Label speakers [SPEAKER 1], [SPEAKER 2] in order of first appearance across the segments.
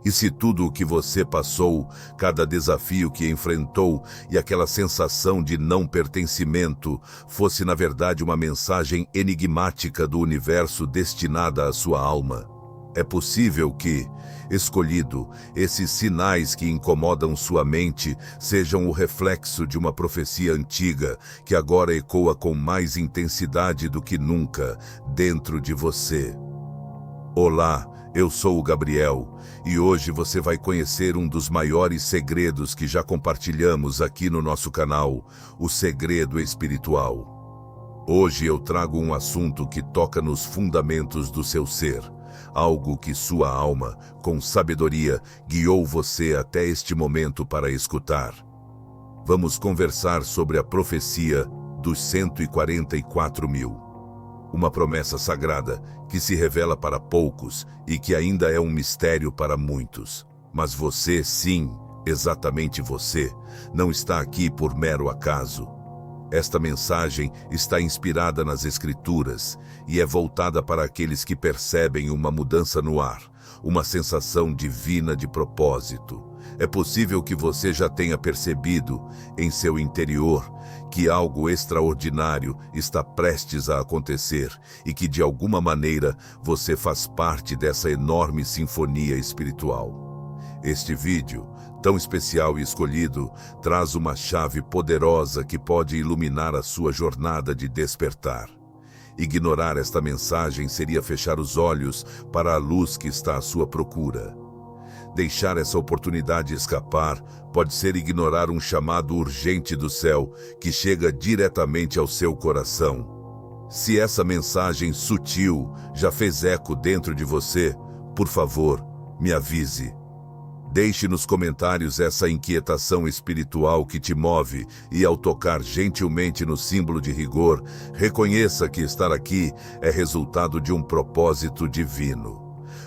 [SPEAKER 1] E se tudo o que você passou, cada desafio que enfrentou e aquela sensação de não pertencimento fosse na verdade uma mensagem enigmática do universo destinada à sua alma? É possível que, escolhido, esses sinais que incomodam sua mente sejam o reflexo de uma profecia antiga que agora ecoa com mais intensidade do que nunca dentro de você. Olá, eu sou o Gabriel, e hoje você vai conhecer um dos maiores segredos que já compartilhamos aqui no nosso canal, o segredo espiritual. Hoje eu trago um assunto que toca nos fundamentos do seu ser, algo que sua alma, com sabedoria, guiou você até este momento para escutar. Vamos conversar sobre a profecia dos 144 mil. Uma promessa sagrada que se revela para poucos e que ainda é um mistério para muitos. Mas você, sim, exatamente você, não está aqui por mero acaso. Esta mensagem está inspirada nas Escrituras e é voltada para aqueles que percebem uma mudança no ar, uma sensação divina de propósito. É possível que você já tenha percebido, em seu interior, que algo extraordinário está prestes a acontecer e que, de alguma maneira, você faz parte dessa enorme sinfonia espiritual. Este vídeo, tão especial e escolhido, traz uma chave poderosa que pode iluminar a sua jornada de despertar. Ignorar esta mensagem seria fechar os olhos para a luz que está à sua procura. Deixar essa oportunidade escapar pode ser ignorar um chamado urgente do céu que chega diretamente ao seu coração. Se essa mensagem sutil já fez eco dentro de você, por favor, me avise. Deixe nos comentários essa inquietação espiritual que te move e, ao tocar gentilmente no símbolo de rigor, reconheça que estar aqui é resultado de um propósito divino.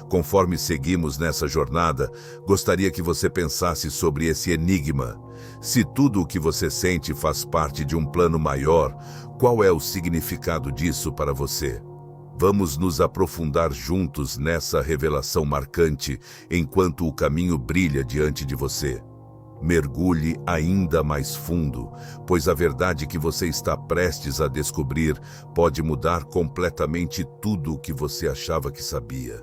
[SPEAKER 1] Conforme seguimos nessa jornada, gostaria que você pensasse sobre esse enigma. Se tudo o que você sente faz parte de um plano maior, qual é o significado disso para você? Vamos nos aprofundar juntos nessa revelação marcante enquanto o caminho brilha diante de você. Mergulhe ainda mais fundo, pois a verdade que você está prestes a descobrir pode mudar completamente tudo o que você achava que sabia.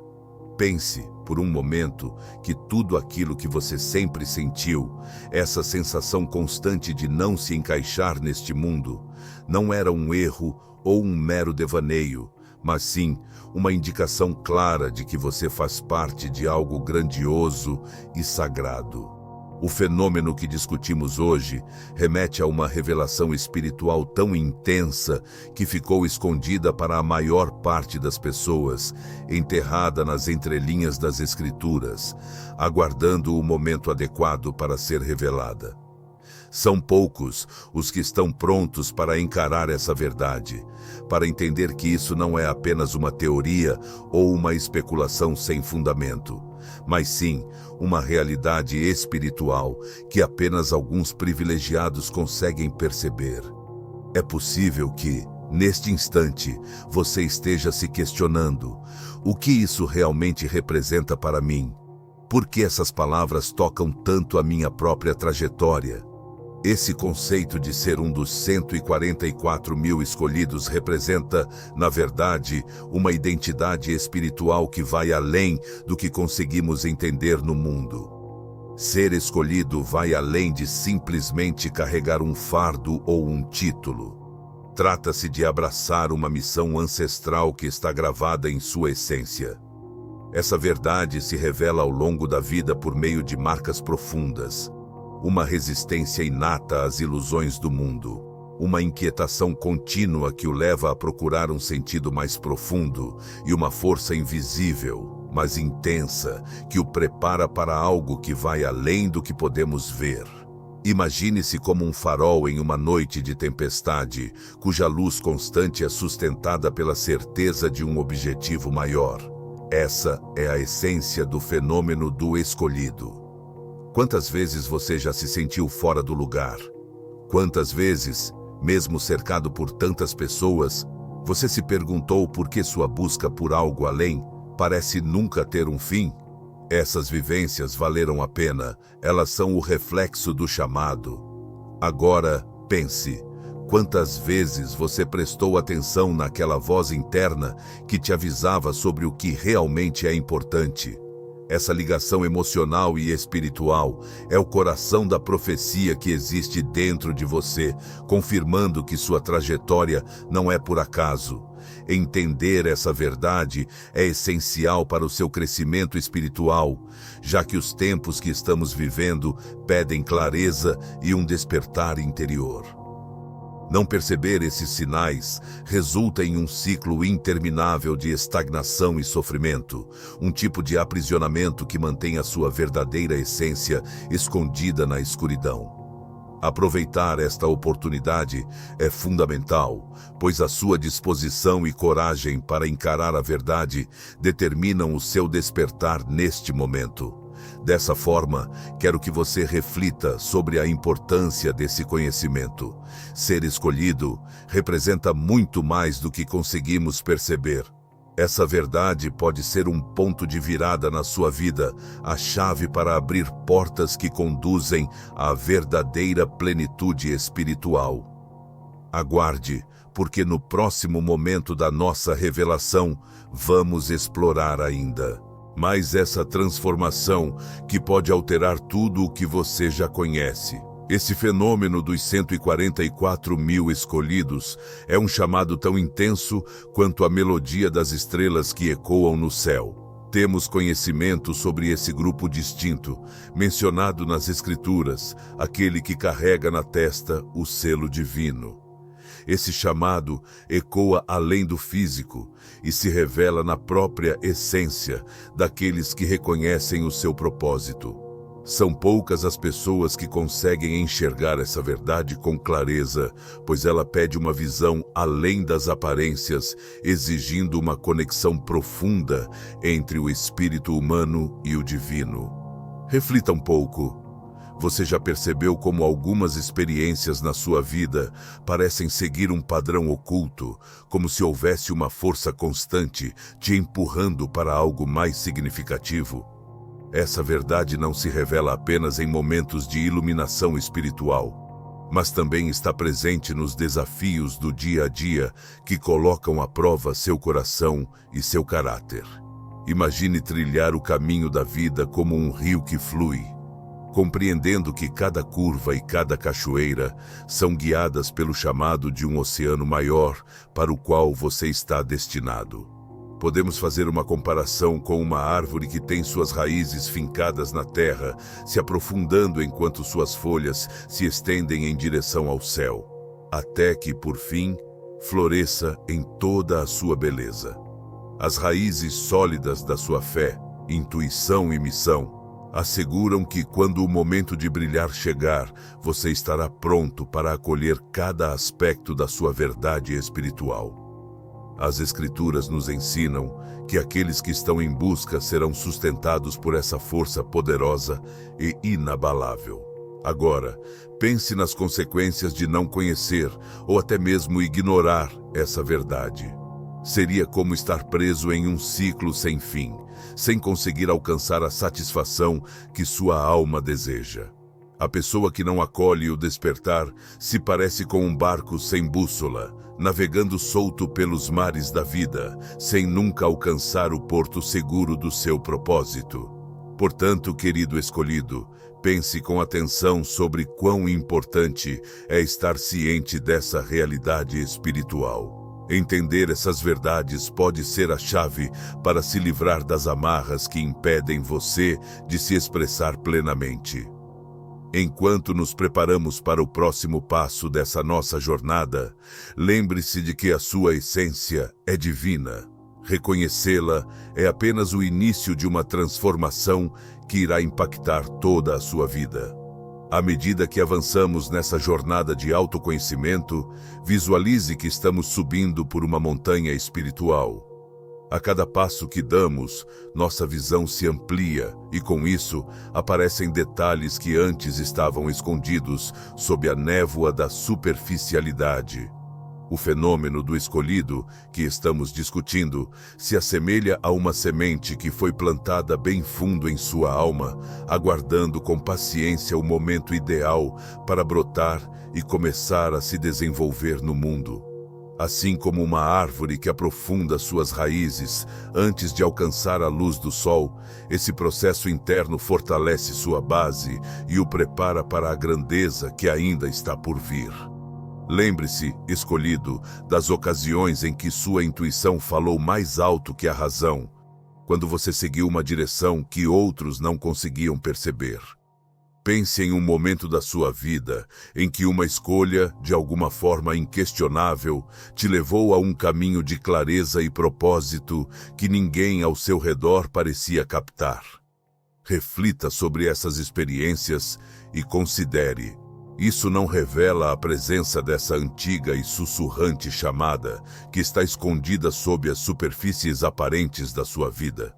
[SPEAKER 1] Pense, por um momento, que tudo aquilo que você sempre sentiu, essa sensação constante de não se encaixar neste mundo, não era um erro ou um mero devaneio, mas sim uma indicação clara de que você faz parte de algo grandioso e sagrado. O fenômeno que discutimos hoje remete a uma revelação espiritual tão intensa que ficou escondida para a maior parte das pessoas, enterrada nas entrelinhas das Escrituras, aguardando o momento adequado para ser revelada. São poucos os que estão prontos para encarar essa verdade, para entender que isso não é apenas uma teoria ou uma especulação sem fundamento, mas sim uma realidade espiritual que apenas alguns privilegiados conseguem perceber. É possível que, neste instante, você esteja se questionando: o que isso realmente representa para mim? Por que essas palavras tocam tanto a minha própria trajetória? Esse conceito de ser um dos 144 mil escolhidos representa, na verdade, uma identidade espiritual que vai além do que conseguimos entender no mundo. Ser escolhido vai além de simplesmente carregar um fardo ou um título. Trata-se de abraçar uma missão ancestral que está gravada em sua essência. Essa verdade se revela ao longo da vida por meio de marcas profundas. Uma resistência inata às ilusões do mundo, uma inquietação contínua que o leva a procurar um sentido mais profundo e uma força invisível, mas intensa, que o prepara para algo que vai além do que podemos ver. Imagine-se como um farol em uma noite de tempestade, cuja luz constante é sustentada pela certeza de um objetivo maior. Essa é a essência do fenômeno do escolhido. Quantas vezes você já se sentiu fora do lugar? Quantas vezes, mesmo cercado por tantas pessoas, você se perguntou por que sua busca por algo além parece nunca ter um fim? Essas vivências valeram a pena, elas são o reflexo do chamado. Agora, pense, quantas vezes você prestou atenção naquela voz interna que te avisava sobre o que realmente é importante? Essa ligação emocional e espiritual é o coração da profecia que existe dentro de você, confirmando que sua trajetória não é por acaso. Entender essa verdade é essencial para o seu crescimento espiritual, já que os tempos que estamos vivendo pedem clareza e um despertar interior. Não perceber esses sinais resulta em um ciclo interminável de estagnação e sofrimento, um tipo de aprisionamento que mantém a sua verdadeira essência escondida na escuridão. Aproveitar esta oportunidade é fundamental, pois a sua disposição e coragem para encarar a verdade determinam o seu despertar neste momento. Dessa forma, quero que você reflita sobre a importância desse conhecimento. Ser escolhido representa muito mais do que conseguimos perceber. Essa verdade pode ser um ponto de virada na sua vida, a chave para abrir portas que conduzem à verdadeira plenitude espiritual. Aguarde, porque no próximo momento da nossa revelação, vamos explorar ainda mais essa transformação que pode alterar tudo o que você já conhece. Esse fenômeno dos 144 mil escolhidos é um chamado tão intenso quanto a melodia das estrelas que ecoam no céu. Temos conhecimento sobre esse grupo distinto, mencionado nas Escrituras, aquele que carrega na testa o selo divino. Esse chamado ecoa além do físico e se revela na própria essência daqueles que reconhecem o seu propósito. São poucas as pessoas que conseguem enxergar essa verdade com clareza, pois ela pede uma visão além das aparências, exigindo uma conexão profunda entre o espírito humano e o divino. Reflita um pouco. Você já percebeu como algumas experiências na sua vida parecem seguir um padrão oculto, como se houvesse uma força constante te empurrando para algo mais significativo? Essa verdade não se revela apenas em momentos de iluminação espiritual, mas também está presente nos desafios do dia a dia que colocam à prova seu coração e seu caráter. Imagine trilhar o caminho da vida como um rio que flui, compreendendo que cada curva e cada cachoeira são guiadas pelo chamado de um oceano maior para o qual você está destinado. Podemos fazer uma comparação com uma árvore que tem suas raízes fincadas na terra, se aprofundando enquanto suas folhas se estendem em direção ao céu, até que, por fim, floresça em toda a sua beleza. As raízes sólidas da sua fé, intuição e missão asseguram que, quando o momento de brilhar chegar, você estará pronto para acolher cada aspecto da sua verdade espiritual. As Escrituras nos ensinam que aqueles que estão em busca serão sustentados por essa força poderosa e inabalável. Agora, pense nas consequências de não conhecer ou até mesmo ignorar essa verdade. Seria como estar preso em um ciclo sem fim, sem conseguir alcançar a satisfação que sua alma deseja. A pessoa que não acolhe o despertar se parece com um barco sem bússola, navegando solto pelos mares da vida, sem nunca alcançar o porto seguro do seu propósito. Portanto, querido escolhido, pense com atenção sobre quão importante é estar ciente dessa realidade espiritual. Entender essas verdades pode ser a chave para se livrar das amarras que impedem você de se expressar plenamente. Enquanto nos preparamos para o próximo passo dessa nossa jornada, lembre-se de que a sua essência é divina. Reconhecê-la é apenas o início de uma transformação que irá impactar toda a sua vida. À medida que avançamos nessa jornada de autoconhecimento, visualize que estamos subindo por uma montanha espiritual. A cada passo que damos, nossa visão se amplia e, com isso, aparecem detalhes que antes estavam escondidos sob a névoa da superficialidade. O fenômeno do escolhido, que estamos discutindo, se assemelha a uma semente que foi plantada bem fundo em sua alma, aguardando com paciência o momento ideal para brotar e começar a se desenvolver no mundo. Assim como uma árvore que aprofunda suas raízes antes de alcançar a luz do sol, esse processo interno fortalece sua base e o prepara para a grandeza que ainda está por vir. Lembre-se, escolhido, das ocasiões em que sua intuição falou mais alto que a razão, quando você seguiu uma direção que outros não conseguiam perceber. Pense em um momento da sua vida em que uma escolha, de alguma forma inquestionável, te levou a um caminho de clareza e propósito que ninguém ao seu redor parecia captar. Reflita sobre essas experiências e considere: isso não revela a presença dessa antiga e sussurrante chamada que está escondida sob as superfícies aparentes da sua vida?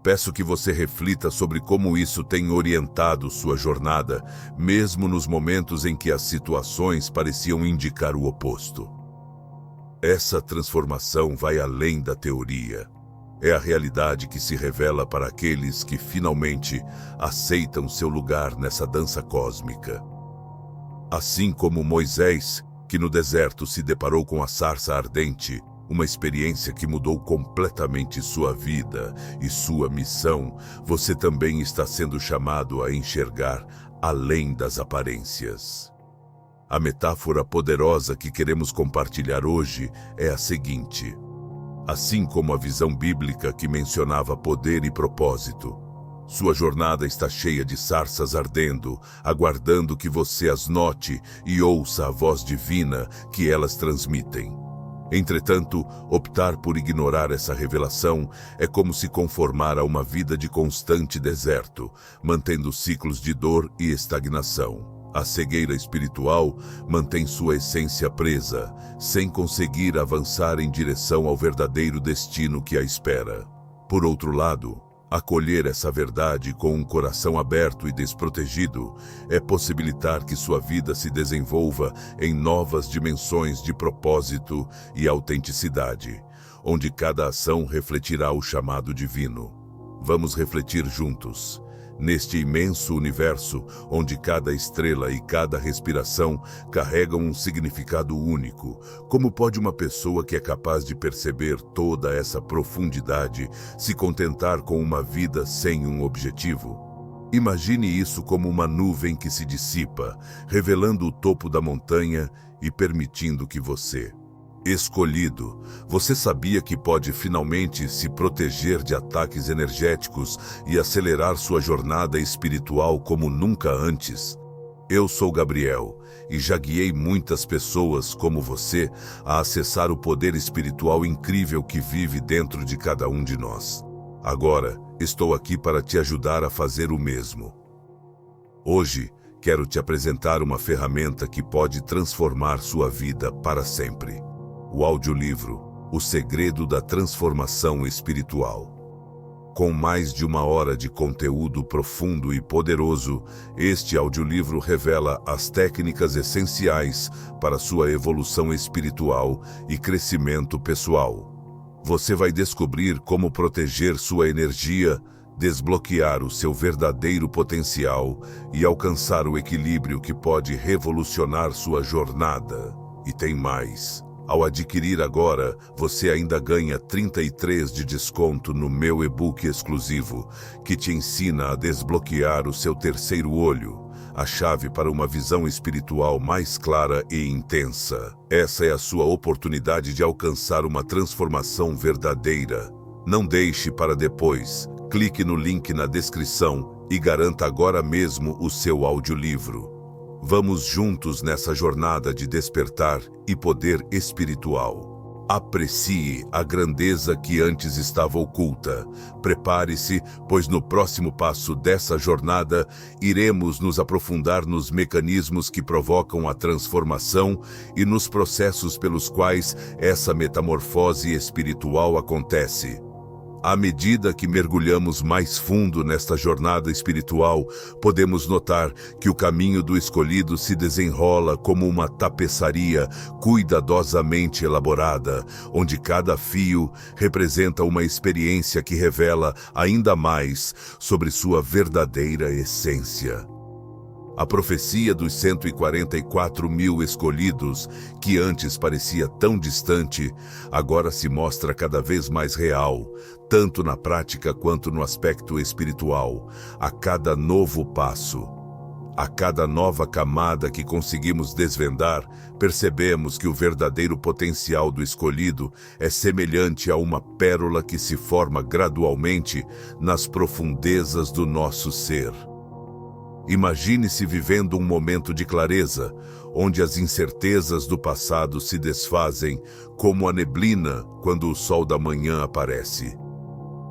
[SPEAKER 1] Peço que você reflita sobre como isso tem orientado sua jornada, mesmo nos momentos em que as situações pareciam indicar o oposto. Essa transformação vai além da teoria. É a realidade que se revela para aqueles que finalmente aceitam seu lugar nessa dança cósmica. Assim como Moisés, que no deserto se deparou com a sarça ardente, uma experiência que mudou completamente sua vida e sua missão, você também está sendo chamado a enxergar além das aparências. A metáfora poderosa que queremos compartilhar hoje é a seguinte: assim como a visão bíblica que mencionava poder e propósito, sua jornada está cheia de sarças ardendo, aguardando que você as note e ouça a voz divina que elas transmitem. Entretanto, optar por ignorar essa revelação é como se conformar a uma vida de constante deserto, mantendo ciclos de dor e estagnação. A cegueira espiritual mantém sua essência presa, sem conseguir avançar em direção ao verdadeiro destino que a espera. Por outro lado, acolher essa verdade com um coração aberto e desprotegido é possibilitar que sua vida se desenvolva em novas dimensões de propósito e autenticidade, onde cada ação refletirá o chamado divino. Vamos refletir juntos. Neste imenso universo, onde cada estrela e cada respiração carregam um significado único, como pode uma pessoa que é capaz de perceber toda essa profundidade se contentar com uma vida sem um objetivo? Imagine isso como uma nuvem que se dissipa, revelando o topo da montanha e permitindo que você, escolhido, você sabia que pode finalmente se proteger de ataques energéticos e acelerar sua jornada espiritual como nunca antes? Eu sou Gabriel e já guiei muitas pessoas como você a acessar o poder espiritual incrível que vive dentro de cada um de nós. Agora, estou aqui para te ajudar a fazer o mesmo. Hoje, quero te apresentar uma ferramenta que pode transformar sua vida para sempre. O audiolivro O Segredo da Transformação Espiritual. Com mais de 1 hora de conteúdo profundo e poderoso, este audiolivro revela as técnicas essenciais para sua evolução espiritual e crescimento pessoal. Você vai descobrir como proteger sua energia, desbloquear o seu verdadeiro potencial e alcançar o equilíbrio que pode revolucionar sua jornada. E tem mais. Ao adquirir agora, você ainda ganha 33% de desconto no meu e-book exclusivo, que te ensina a desbloquear o seu terceiro olho, a chave para uma visão espiritual mais clara e intensa. Essa é a sua oportunidade de alcançar uma transformação verdadeira. Não deixe para depois. Clique no link na descrição e garanta agora mesmo o seu audiolivro. Vamos juntos nessa jornada de despertar e poder espiritual. Aprecie a grandeza que antes estava oculta. Prepare-se, pois no próximo passo dessa jornada, iremos nos aprofundar nos mecanismos que provocam a transformação e nos processos pelos quais essa metamorfose espiritual acontece. À medida que mergulhamos mais fundo nesta jornada espiritual, podemos notar que o caminho do escolhido se desenrola como uma tapeçaria cuidadosamente elaborada, onde cada fio representa uma experiência que revela ainda mais sobre sua verdadeira essência. A profecia dos 144 mil escolhidos, que antes parecia tão distante, agora se mostra cada vez mais real, tanto na prática quanto no aspecto espiritual, a cada novo passo. A cada nova camada que conseguimos desvendar, percebemos que o verdadeiro potencial do escolhido é semelhante a uma pérola que se forma gradualmente nas profundezas do nosso ser. Imagine-se vivendo um momento de clareza, onde as incertezas do passado se desfazem como a neblina quando o sol da manhã aparece.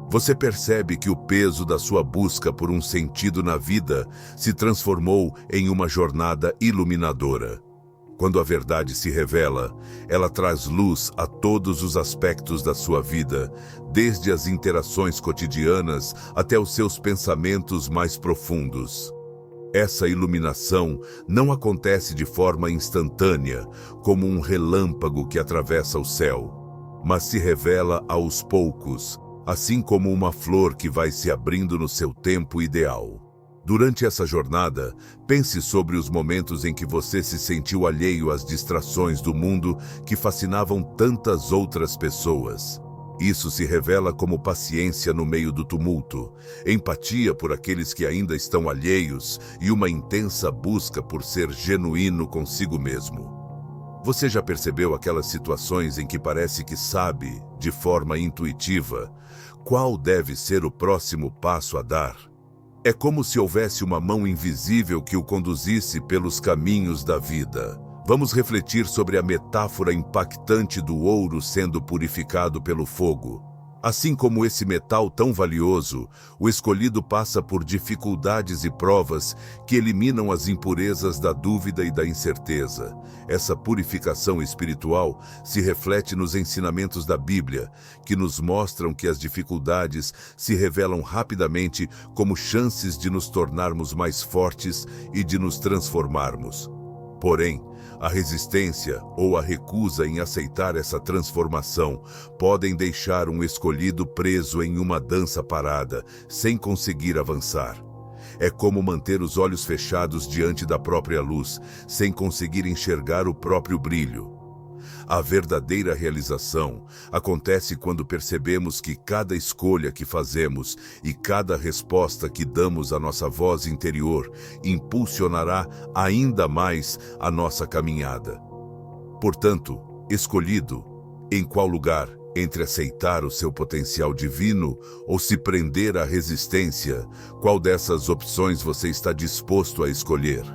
[SPEAKER 1] Você percebe que o peso da sua busca por um sentido na vida se transformou em uma jornada iluminadora. Quando a verdade se revela, ela traz luz a todos os aspectos da sua vida, desde as interações cotidianas até os seus pensamentos mais profundos. Essa iluminação não acontece de forma instantânea, como um relâmpago que atravessa o céu, mas se revela aos poucos, assim como uma flor que vai se abrindo no seu tempo ideal. Durante essa jornada, pense sobre os momentos em que você se sentiu alheio às distrações do mundo que fascinavam tantas outras pessoas. Isso se revela como paciência no meio do tumulto, empatia por aqueles que ainda estão alheios e uma intensa busca por ser genuíno consigo mesmo. Você já percebeu aquelas situações em que parece que sabe, de forma intuitiva, qual deve ser o próximo passo a dar? É como se houvesse uma mão invisível que o conduzisse pelos caminhos da vida. Vamos refletir sobre a metáfora impactante do ouro sendo purificado pelo fogo. Assim como esse metal tão valioso, o escolhido passa por dificuldades e provas que eliminam as impurezas da dúvida e da incerteza. Essa purificação espiritual se reflete nos ensinamentos da Bíblia, que nos mostram que as dificuldades se revelam rapidamente como chances de nos tornarmos mais fortes e de nos transformarmos. Porém, a resistência ou a recusa em aceitar essa transformação podem deixar um escolhido preso em uma dança parada, sem conseguir avançar. É como manter os olhos fechados diante da própria luz, sem conseguir enxergar o próprio brilho. A verdadeira realização acontece quando percebemos que cada escolha que fazemos e cada resposta que damos à nossa voz interior impulsionará ainda mais a nossa caminhada. Portanto, escolhido, em qual lugar entre aceitar o seu potencial divino ou se prender à resistência, qual dessas opções você está disposto a escolher?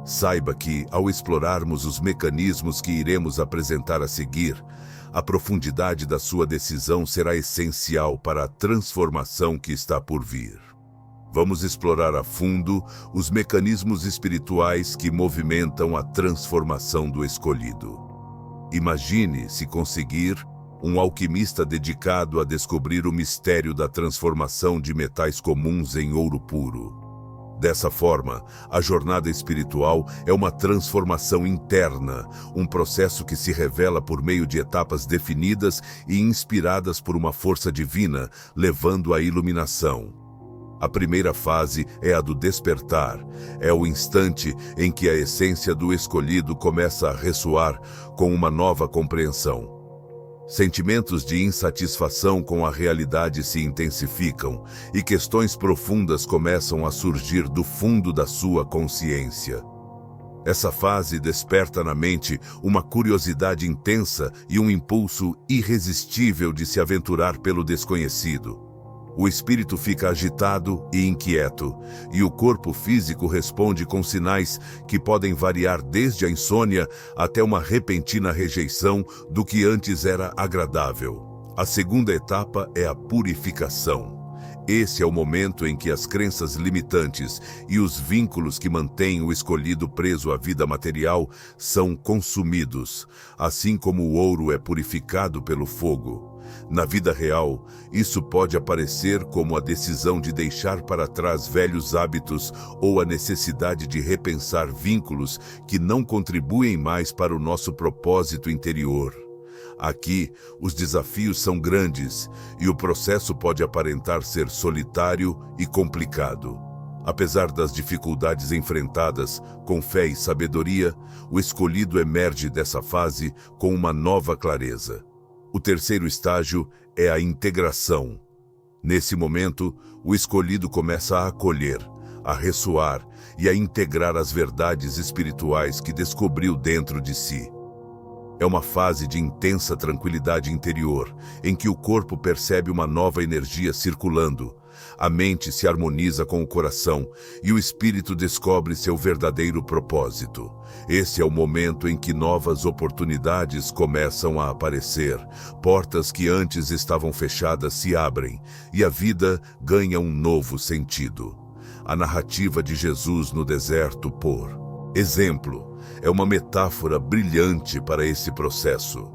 [SPEAKER 1] Saiba que, ao explorarmos os mecanismos que iremos apresentar a seguir, a profundidade da sua decisão será essencial para a transformação que está por vir. Vamos explorar a fundo os mecanismos espirituais que movimentam a transformação do escolhido. Imagine, se conseguir, um alquimista dedicado a descobrir o mistério da transformação de metais comuns em ouro puro. Dessa forma, a jornada espiritual é uma transformação interna, um processo que se revela por meio de etapas definidas e inspiradas por uma força divina, levando à iluminação. A primeira fase é a do despertar. É o instante em que a essência do escolhido começa a ressoar com uma nova compreensão. Sentimentos de insatisfação com a realidade se intensificam e questões profundas começam a surgir do fundo da sua consciência. Essa fase desperta na mente uma curiosidade intensa e um impulso irresistível de se aventurar pelo desconhecido. O espírito fica agitado e inquieto, e o corpo físico responde com sinais que podem variar desde a insônia até uma repentina rejeição do que antes era agradável. A segunda etapa é a purificação. Esse é o momento em que as crenças limitantes e os vínculos que mantêm o escolhido preso à vida material são consumidos, assim como o ouro é purificado pelo fogo. Na vida real, isso pode aparecer como a decisão de deixar para trás velhos hábitos ou a necessidade de repensar vínculos que não contribuem mais para o nosso propósito interior. Aqui, os desafios são grandes e o processo pode aparentar ser solitário e complicado. Apesar das dificuldades enfrentadas, com fé e sabedoria, o escolhido emerge dessa fase com uma nova clareza. O terceiro estágio é a integração. Nesse momento, o escolhido começa a acolher, a ressoar e a integrar as verdades espirituais que descobriu dentro de si. É uma fase de intensa tranquilidade interior, em que o corpo percebe uma nova energia circulando, a mente se harmoniza com o coração e o espírito descobre seu verdadeiro propósito. Esse é o momento em que novas oportunidades começam a aparecer, portas que antes estavam fechadas se abrem e a vida ganha um novo sentido. A narrativa de Jesus no deserto, por exemplo, é uma metáfora brilhante para esse processo.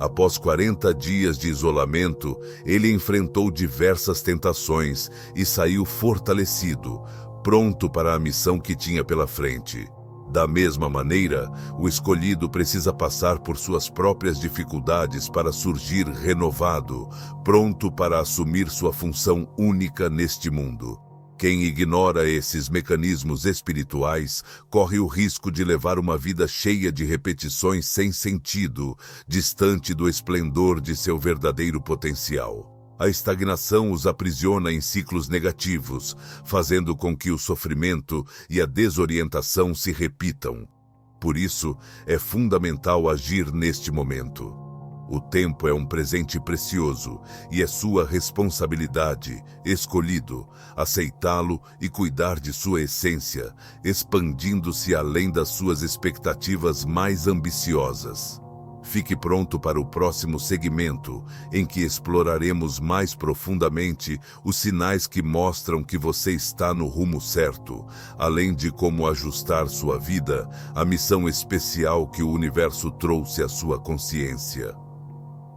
[SPEAKER 1] Após 40 dias de isolamento, ele enfrentou diversas tentações e saiu fortalecido, pronto para a missão que tinha pela frente. Da mesma maneira, o escolhido precisa passar por suas próprias dificuldades para surgir renovado, pronto para assumir sua função única neste mundo. Quem ignora esses mecanismos espirituais corre o risco de levar uma vida cheia de repetições sem sentido, distante do esplendor de seu verdadeiro potencial. A estagnação os aprisiona em ciclos negativos, fazendo com que o sofrimento e a desorientação se repitam. Por isso, é fundamental agir neste momento. O tempo é um presente precioso e é sua responsabilidade, escolhido, aceitá-lo e cuidar de sua essência, expandindo-se além das suas expectativas mais ambiciosas. Fique pronto para o próximo segmento, em que exploraremos mais profundamente os sinais que mostram que você está no rumo certo, além de como ajustar sua vida à missão especial que o universo trouxe à sua consciência.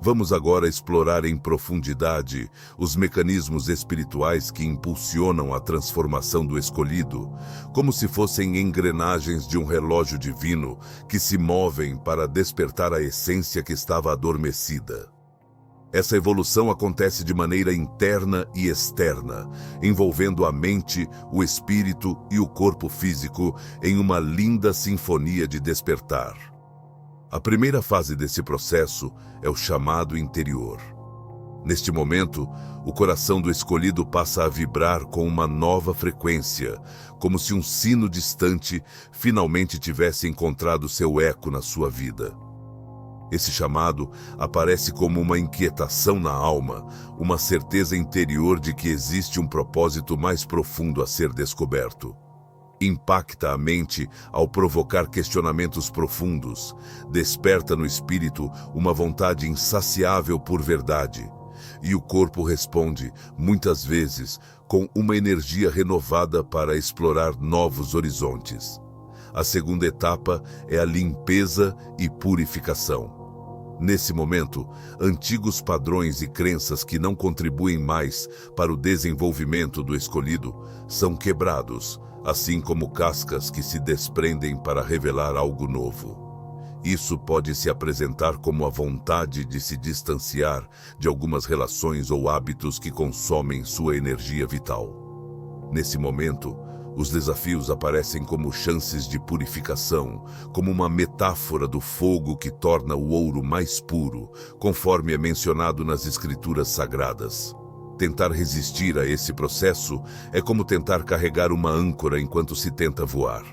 [SPEAKER 1] Vamos agora explorar em profundidade os mecanismos espirituais que impulsionam a transformação do escolhido, como se fossem engrenagens de um relógio divino que se movem para despertar a essência que estava adormecida. Essa evolução acontece de maneira interna e externa, envolvendo a mente, o espírito e o corpo físico em uma linda sinfonia de despertar. A primeira fase desse processo é o chamado interior. Neste momento, o coração do escolhido passa a vibrar com uma nova frequência, como se um sino distante finalmente tivesse encontrado seu eco na sua vida. Esse chamado aparece como uma inquietação na alma, uma certeza interior de que existe um propósito mais profundo a ser descoberto. Impacta a mente ao provocar questionamentos profundos, desperta no espírito uma vontade insaciável por verdade, e o corpo responde, muitas vezes, com uma energia renovada para explorar novos horizontes. A segunda etapa é a limpeza e purificação. Nesse momento, antigos padrões e crenças que não contribuem mais para o desenvolvimento do escolhido são quebrados, assim como cascas que se desprendem para revelar algo novo. Isso pode se apresentar como a vontade de se distanciar de algumas relações ou hábitos que consomem sua energia vital. Nesse momento, os desafios aparecem como chances de purificação, como uma metáfora do fogo que torna o ouro mais puro, conforme é mencionado nas Escrituras Sagradas. Tentar resistir a esse processo é como tentar carregar uma âncora enquanto se tenta voar.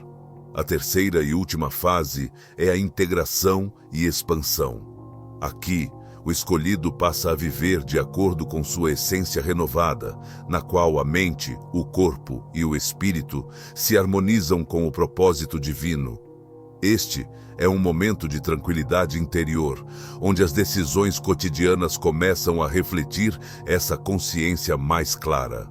[SPEAKER 1] A terceira e última fase é a integração e expansão. Aqui, o escolhido passa a viver de acordo com sua essência renovada, na qual a mente, o corpo e o espírito se harmonizam com o propósito divino. Este é um momento de tranquilidade interior, onde as decisões cotidianas começam a refletir essa consciência mais clara.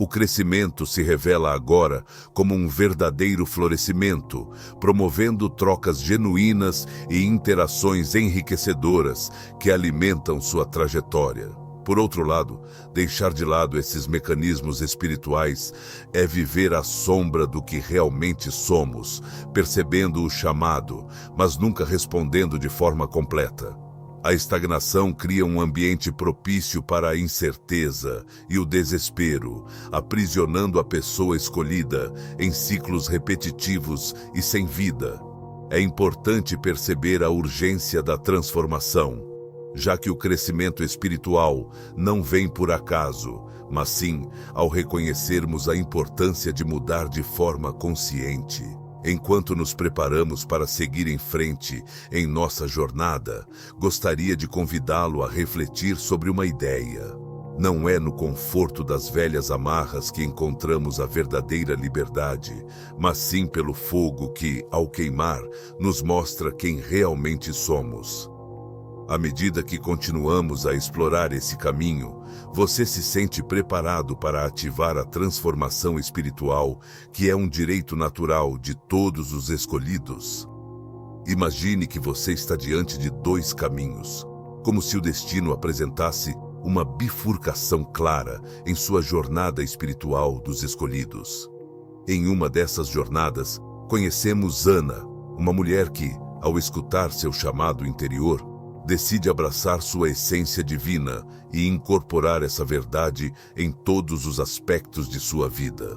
[SPEAKER 1] O crescimento se revela agora como um verdadeiro florescimento, promovendo trocas genuínas e interações enriquecedoras que alimentam sua trajetória. Por outro lado, deixar de lado esses mecanismos espirituais é viver à sombra do que realmente somos, percebendo o chamado, mas nunca respondendo de forma completa. A estagnação cria um ambiente propício para a incerteza e o desespero, aprisionando a pessoa escolhida em ciclos repetitivos e sem vida. É importante perceber a urgência da transformação, já que o crescimento espiritual não vem por acaso, mas sim ao reconhecermos a importância de mudar de forma consciente. Enquanto nos preparamos para seguir em frente em nossa jornada, gostaria de convidá-lo a refletir sobre uma ideia. Não é no conforto das velhas amarras que encontramos a verdadeira liberdade, mas sim pelo fogo que, ao queimar, nos mostra quem realmente somos. À medida que continuamos a explorar esse caminho, você se sente preparado para ativar a transformação espiritual, que é um direito natural de todos os escolhidos. Imagine que você está diante de dois caminhos, como se o destino apresentasse uma bifurcação clara em sua jornada espiritual dos escolhidos. Em uma dessas jornadas, conhecemos Ana, uma mulher que, ao escutar seu chamado interior, decide abraçar sua essência divina e incorporar essa verdade em todos os aspectos de sua vida.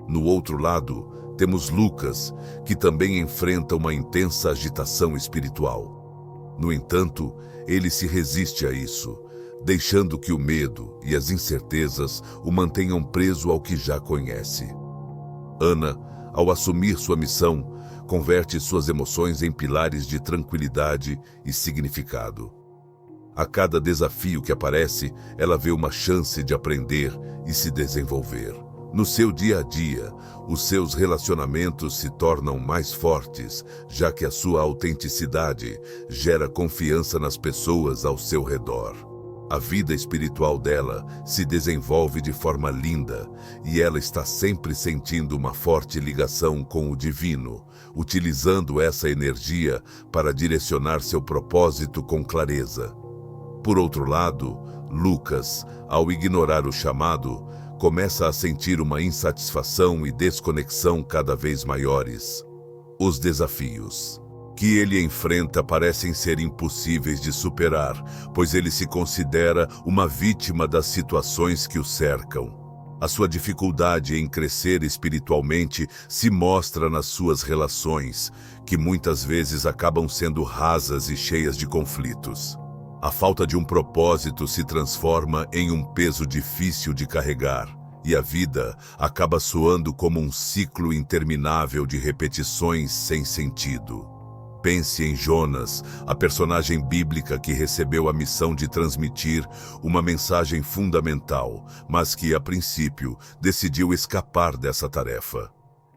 [SPEAKER 1] No outro lado, temos Lucas, que também enfrenta uma intensa agitação espiritual. No entanto, ele se resiste a isso, deixando que o medo e as incertezas o mantenham preso ao que já conhece. Ana, ao assumir sua missão, converte suas emoções em pilares de tranquilidade e significado. A cada desafio que aparece, ela vê uma chance de aprender e se desenvolver. No seu dia a dia, os seus relacionamentos se tornam mais fortes, já que a sua autenticidade gera confiança nas pessoas ao seu redor. A vida espiritual dela se desenvolve de forma linda e ela está sempre sentindo uma forte ligação com o divino, utilizando essa energia para direcionar seu propósito com clareza. Por outro lado, Lucas, ao ignorar o chamado, começa a sentir uma insatisfação e desconexão cada vez maiores. Os desafios que ele enfrenta parecem ser impossíveis de superar, pois ele se considera uma vítima das situações que o cercam. A sua dificuldade em crescer espiritualmente se mostra nas suas relações, que muitas vezes acabam sendo rasas e cheias de conflitos. A falta de um propósito se transforma em um peso difícil de carregar, e a vida acaba soando como um ciclo interminável de repetições sem sentido. Pense em Jonas, a personagem bíblica que recebeu a missão de transmitir uma mensagem fundamental, mas que, a princípio, decidiu escapar dessa tarefa.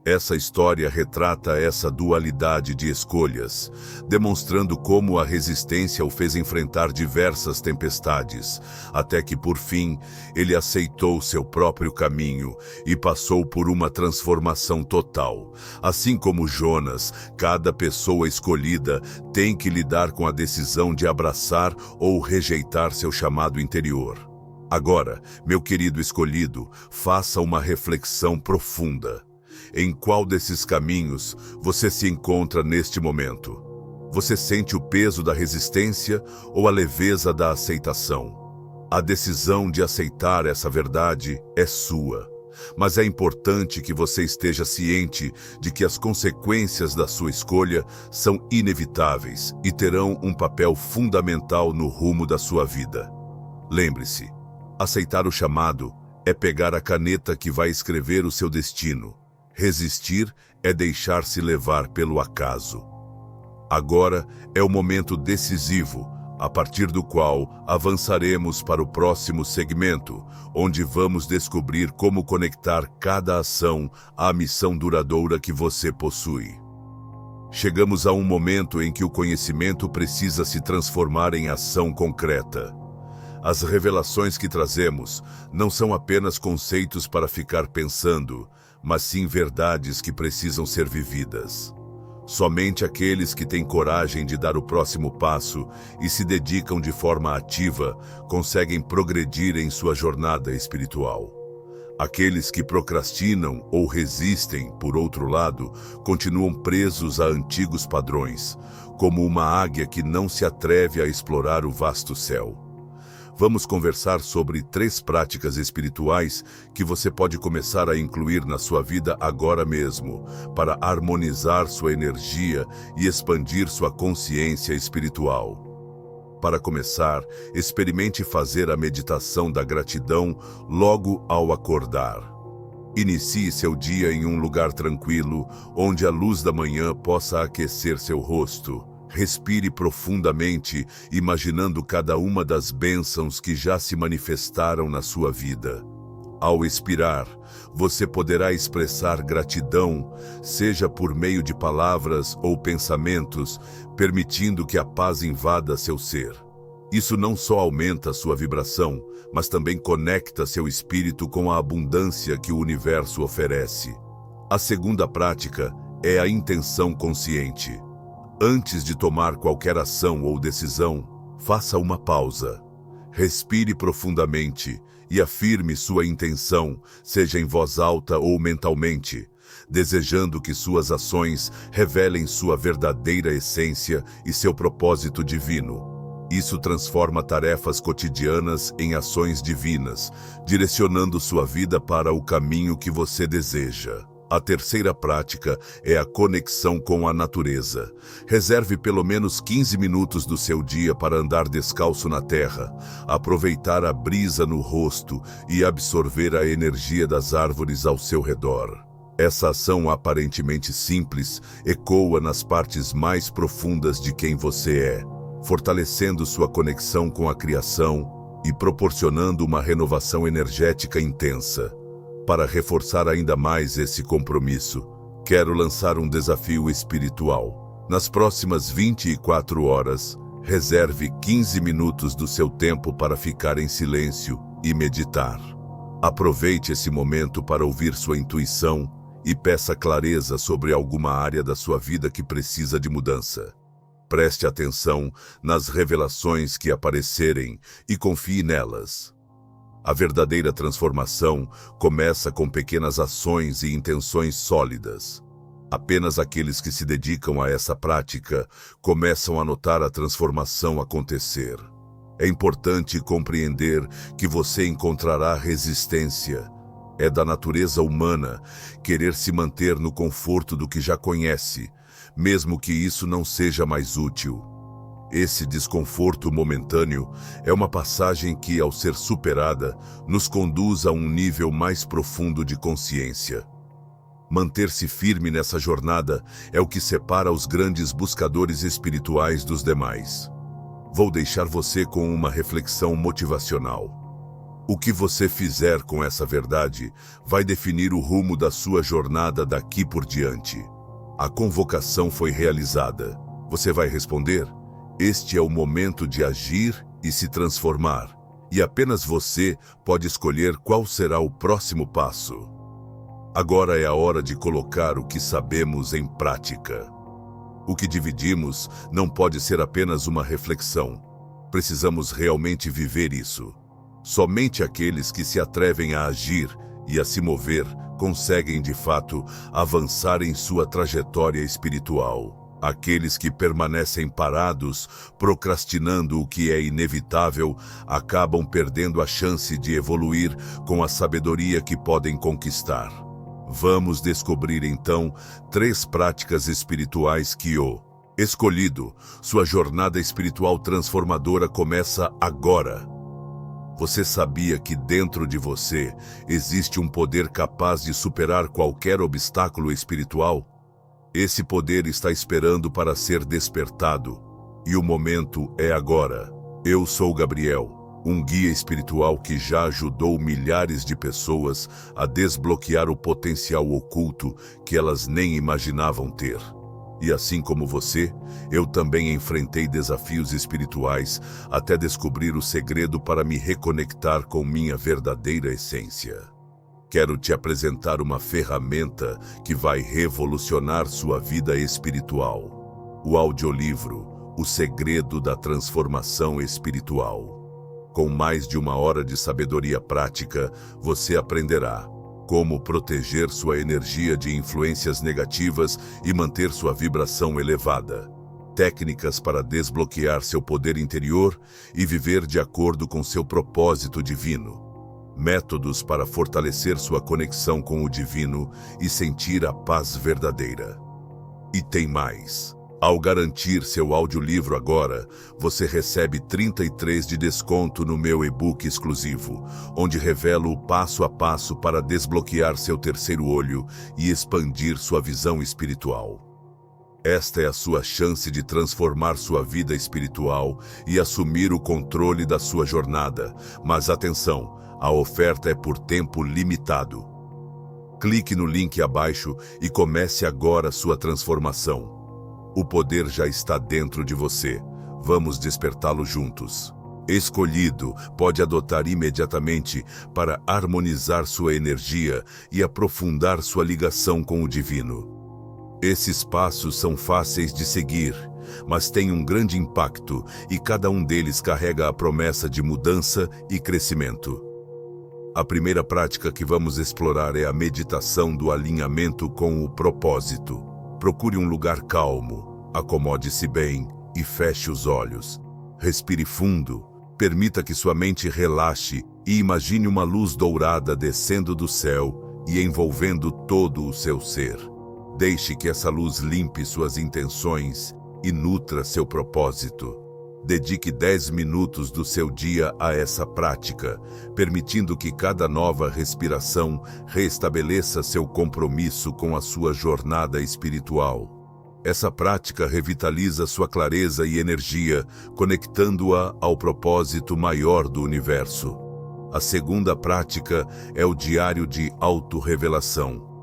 [SPEAKER 1] Essa história retrata essa dualidade de escolhas, demonstrando como a resistência o fez enfrentar diversas tempestades, até que, por fim, ele aceitou seu próprio caminho e passou por uma transformação total. Assim como Jonas, cada pessoa escolhida tem que lidar com a decisão de abraçar ou rejeitar seu chamado interior. Agora, meu querido escolhido, faça uma reflexão profunda. Em qual desses caminhos você se encontra neste momento? Você sente o peso da resistência ou a leveza da aceitação? A decisão de aceitar essa verdade é sua, mas é importante que você esteja ciente de que as consequências da sua escolha são inevitáveis e terão um papel fundamental no rumo da sua vida. Lembre-se, aceitar o chamado é pegar a caneta que vai escrever o seu destino. Resistir é deixar-se levar pelo acaso. Agora é o momento decisivo, a partir do qual avançaremos para o próximo segmento, onde vamos descobrir como conectar cada ação à missão duradoura que você possui. Chegamos a um momento em que o conhecimento precisa se transformar em ação concreta. As revelações que trazemos não são apenas conceitos para ficar pensando, mas sim verdades que precisam ser vividas. Somente aqueles que têm coragem de dar o próximo passo e se dedicam de forma ativa conseguem progredir em sua jornada espiritual. Aqueles que procrastinam ou resistem, por outro lado, continuam presos a antigos padrões, como uma águia que não se atreve a explorar o vasto céu. Vamos conversar sobre 3 práticas espirituais que você pode começar a incluir na sua vida agora mesmo, para harmonizar sua energia e expandir sua consciência espiritual. Para começar, experimente fazer a meditação da gratidão logo ao acordar. Inicie seu dia em um lugar tranquilo, onde a luz da manhã possa aquecer seu rosto. Respire profundamente, imaginando cada uma das bênçãos que já se manifestaram na sua vida. Ao expirar, você poderá expressar gratidão, seja por meio de palavras ou pensamentos, permitindo que a paz invada seu ser. Isso não só aumenta sua vibração, mas também conecta seu espírito com a abundância que o universo oferece. A segunda prática é a intenção consciente. Antes de tomar qualquer ação ou decisão, faça uma pausa. Respire profundamente e afirme sua intenção, seja em voz alta ou mentalmente, desejando que suas ações revelem sua verdadeira essência e seu propósito divino. Isso transforma tarefas cotidianas em ações divinas, direcionando sua vida para o caminho que você deseja. A terceira prática é a conexão com a natureza. Reserve pelo menos 15 minutos do seu dia para andar descalço na terra, aproveitar a brisa no rosto e absorver a energia das árvores ao seu redor. Essa ação aparentemente simples ecoa nas partes mais profundas de quem você é, fortalecendo sua conexão com a criação e proporcionando uma renovação energética intensa. Para reforçar ainda mais esse compromisso, quero lançar um desafio espiritual. Nas próximas 24 horas, reserve 15 minutos do seu tempo para ficar em silêncio e meditar. Aproveite esse momento para ouvir sua intuição e peça clareza sobre alguma área da sua vida que precisa de mudança. Preste atenção nas revelações que aparecerem e confie nelas. A verdadeira transformação começa com pequenas ações e intenções sólidas. Apenas aqueles que se dedicam a essa prática começam a notar a transformação acontecer. É importante compreender que você encontrará resistência. É da natureza humana querer se manter no conforto do que já conhece, mesmo que isso não seja mais útil. Esse desconforto momentâneo é uma passagem que, ao ser superada, nos conduz a um nível mais profundo de consciência. Manter-se firme nessa jornada é o que separa os grandes buscadores espirituais dos demais. Vou deixar você com uma reflexão motivacional. O que você fizer com essa verdade vai definir o rumo da sua jornada daqui por diante. A convocação foi realizada. Você vai responder? Este é o momento de agir e se transformar, e apenas você pode escolher qual será o próximo passo. Agora é a hora de colocar o que sabemos em prática. O que dividimos não pode ser apenas uma reflexão. Precisamos realmente viver isso. Somente aqueles que se atrevem a agir e a se mover conseguem, de fato, avançar em sua trajetória espiritual. Aqueles que permanecem parados, procrastinando o que é inevitável, acabam perdendo a chance de evoluir com a sabedoria que podem conquistar. Vamos descobrir então 3 práticas espirituais que o escolhido, sua jornada espiritual transformadora começa agora. Você sabia que dentro de você existe um poder capaz de superar qualquer obstáculo espiritual? Esse poder está esperando para ser despertado, e o momento é agora. Eu sou Gabriel, um guia espiritual que já ajudou milhares de pessoas a desbloquear o potencial oculto que elas nem imaginavam ter. E assim como você, eu também enfrentei desafios espirituais até descobrir o segredo para me reconectar com minha verdadeira essência. Quero te apresentar uma ferramenta que vai revolucionar sua vida espiritual. O audiolivro O Segredo da Transformação Espiritual. Com mais de 1 hora de sabedoria prática, você aprenderá como proteger sua energia de influências negativas e manter sua vibração elevada. Técnicas para desbloquear seu poder interior e viver de acordo com seu propósito divino. Métodos para fortalecer sua conexão com o divino e sentir a paz verdadeira. E tem mais. Ao garantir seu audiolivro agora, você recebe 33 de desconto no meu e-book exclusivo, onde revelo o passo a passo para desbloquear seu terceiro olho e expandir sua visão espiritual. Esta é a sua chance de transformar sua vida espiritual e assumir o controle da sua jornada. Mas atenção, a oferta é por tempo limitado. Clique no link abaixo e comece agora sua transformação. O poder já está dentro de você. Vamos despertá-lo juntos. Escolhido pode adotar imediatamente para harmonizar sua energia e aprofundar sua ligação com o divino. Esses passos são fáceis de seguir, mas têm um grande impacto e cada um deles carrega a promessa de mudança e crescimento. A primeira prática que vamos explorar é a meditação do alinhamento com o propósito. Procure um lugar calmo, acomode-se bem e feche os olhos. Respire fundo, permita que sua mente relaxe e imagine uma luz dourada descendo do céu e envolvendo todo o seu ser. Deixe que essa luz limpe suas intenções e nutra seu propósito. Dedique 10 minutos do seu dia a essa prática, permitindo que cada nova respiração restabeleça seu compromisso com a sua jornada espiritual. Essa prática revitaliza sua clareza e energia, conectando-a ao propósito maior do universo. A segunda prática é o diário de autorrevelação.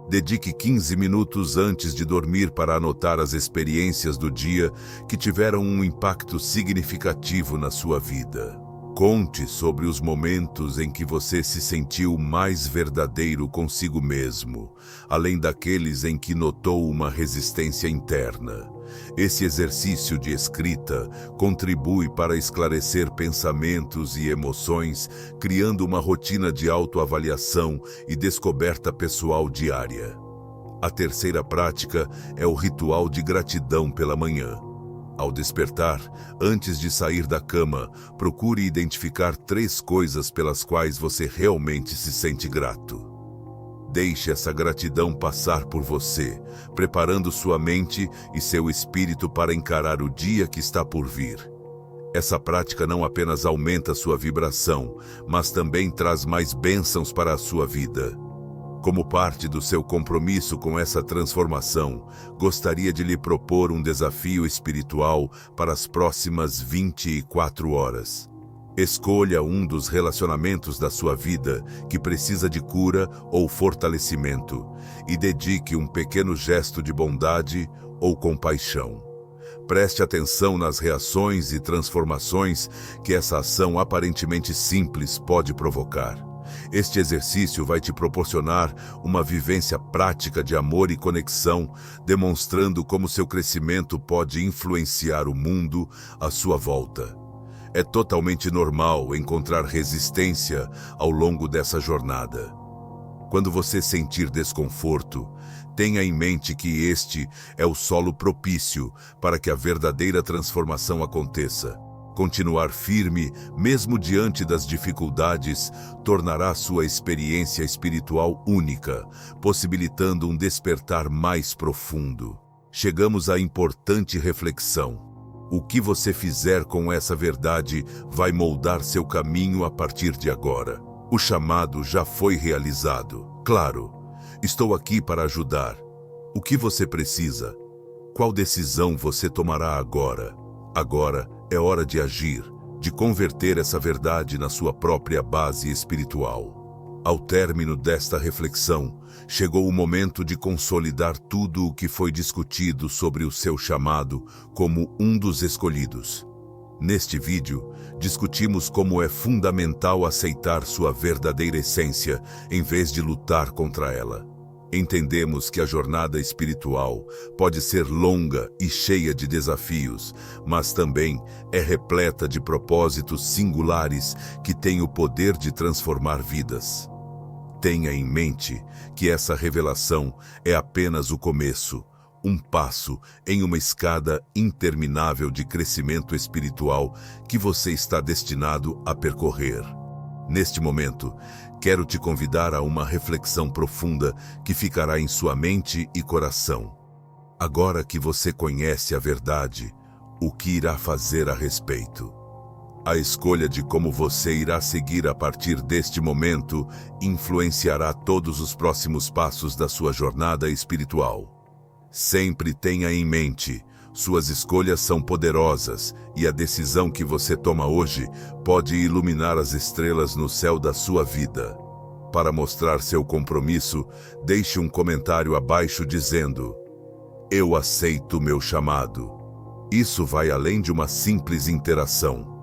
[SPEAKER 1] Dedique 15 minutos antes de dormir para anotar as experiências do dia que tiveram um impacto significativo na sua vida. Conte sobre os momentos em que você se sentiu mais verdadeiro consigo mesmo, além daqueles em que notou uma resistência interna. Esse exercício de escrita contribui para esclarecer pensamentos e emoções, criando uma rotina de autoavaliação e descoberta pessoal diária. A terceira prática é o ritual de gratidão pela manhã. Ao despertar, antes de sair da cama, procure identificar 3 coisas pelas quais você realmente se sente grato. Deixe essa gratidão passar por você, preparando sua mente e seu espírito para encarar o dia que está por vir. Essa prática não apenas aumenta sua vibração, mas também traz mais bênçãos para a sua vida. Como parte do seu compromisso com essa transformação, gostaria de lhe propor um desafio espiritual para as próximas 24 horas. Escolha um dos relacionamentos da sua vida que precisa de cura ou fortalecimento e dedique um pequeno gesto de bondade ou compaixão. Preste atenção nas reações e transformações que essa ação aparentemente simples pode provocar. Este exercício vai te proporcionar uma vivência prática de amor e conexão, demonstrando como seu crescimento pode influenciar o mundo à sua volta. É totalmente normal encontrar resistência ao longo dessa jornada. Quando você sentir desconforto, tenha em mente que este é o solo propício para que a verdadeira transformação aconteça. Continuar firme, mesmo diante das dificuldades, tornará sua experiência espiritual única, possibilitando um despertar mais profundo. Chegamos à importante reflexão. O que você fizer com essa verdade vai moldar seu caminho a partir de agora. O chamado já foi realizado. Claro, estou aqui para ajudar. O que você precisa? Qual decisão você tomará agora? Agora é hora de agir, de converter essa verdade na sua própria base espiritual. Ao término desta reflexão, chegou o momento de consolidar tudo o que foi discutido sobre o seu chamado como um dos escolhidos. Neste vídeo, discutimos como é fundamental aceitar sua verdadeira essência em vez de lutar contra ela. Entendemos que a jornada espiritual pode ser longa e cheia de desafios, mas também é repleta de propósitos singulares que têm o poder de transformar vidas. Tenha em mente que essa revelação é apenas o começo, um passo em uma escada interminável de crescimento espiritual que você está destinado a percorrer. Neste momento, quero te convidar a uma reflexão profunda que ficará em sua mente e coração. Agora que você conhece a verdade, o que irá fazer a respeito? A escolha de como você irá seguir a partir deste momento influenciará todos os próximos passos da sua jornada espiritual. Sempre tenha em mente, suas escolhas são poderosas e a decisão que você toma hoje pode iluminar as estrelas no céu da sua vida. Para mostrar seu compromisso, deixe um comentário abaixo dizendo: "Eu aceito meu chamado". Isso vai além de uma simples interação.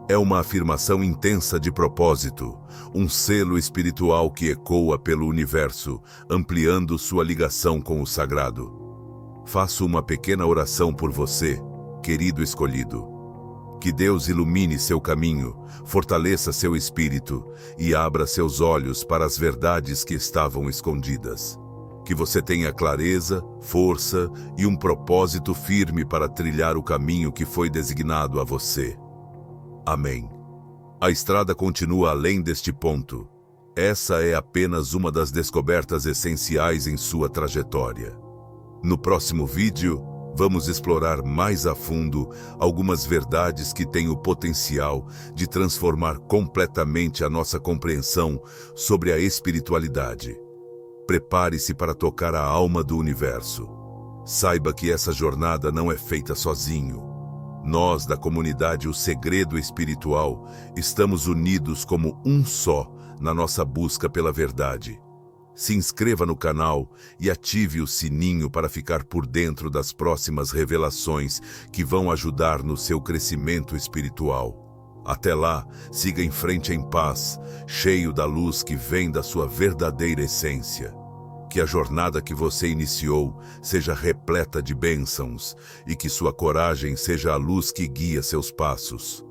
[SPEAKER 1] É uma afirmação intensa de propósito, um selo espiritual que ecoa pelo universo, ampliando sua ligação com o sagrado. Faço uma pequena oração por você, querido escolhido. Que Deus ilumine seu caminho, fortaleça seu espírito e abra seus olhos para as verdades que estavam escondidas. Que você tenha clareza, força e um propósito firme para trilhar o caminho que foi designado a você. Amém. A estrada continua além deste ponto. Essa é apenas uma das descobertas essenciais em sua trajetória. No próximo vídeo, vamos explorar mais a fundo algumas verdades que têm o potencial de transformar completamente a nossa compreensão sobre a espiritualidade. Prepare-se para tocar a alma do universo. Saiba que essa jornada não é feita sozinho. Nós, da comunidade O Segredo Espiritual, estamos unidos como um só na nossa busca pela verdade. Se inscreva no canal e ative o sininho para ficar por dentro das próximas revelações que vão ajudar no seu crescimento espiritual. Até lá, siga em frente em paz, cheio da luz que vem da sua verdadeira essência. Que a jornada que você iniciou seja repleta de bênçãos e que sua coragem seja a luz que guia seus passos.